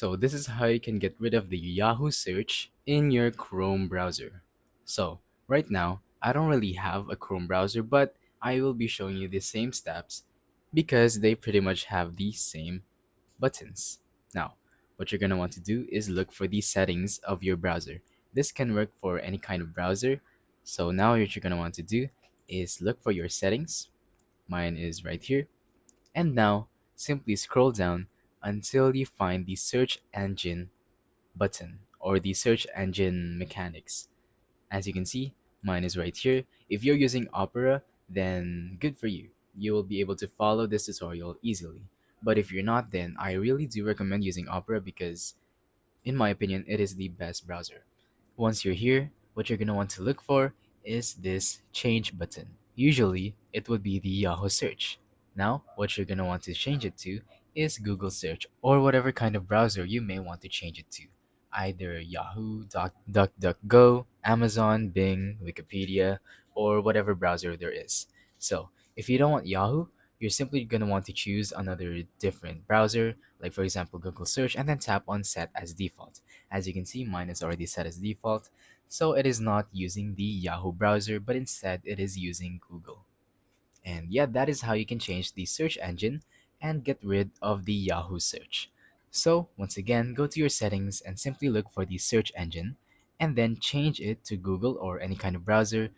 So this is how you can get rid of the Yahoo search in your Chrome browser. So right now, I don't really have a Chrome browser, but I will be showing you the same steps because they pretty much have the same buttons. Now, what you're going to want to do is look for the settings of your browser. This can work for any kind of browser. So now what you're going to want to do is look for your settings. Mine is right here. And now, simply scroll down until you find the search engine button or the search engine mechanics. As you can see, mine is right here. If you're using Opera, then good for you. You will be able to follow this tutorial easily. But if you're not, then I really do recommend using Opera because, in my opinion, it is the best browser. Once you're here, what you're going to want to look for is this change button. Usually, it would be the Yahoo search. Now, what you're going to want to change it to is Google search or whatever kind of browser you may want to change it to. Either Yahoo, DuckDuckGo, Amazon, Bing, Wikipedia, or whatever browser there is. So, if you don't want Yahoo, you're simply going to want to choose another different browser, like for example Google search, and then tap on set as default. As you can see, mine is already set as default, so it is not using the Yahoo browser, but instead it is using Google. And yeah, that is how you can change the search engine and get rid of the Yahoo search. So once again, go to your settings and simply look for the search engine, and then change it to Google or any kind of browser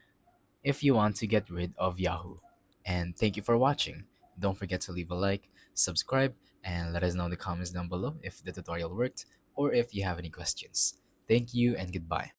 if you want to get rid of Yahoo. And thank you for watching. Don't forget to leave a like, subscribe, and let us know in the comments down below if the tutorial worked or if you have any questions. Thank you and goodbye.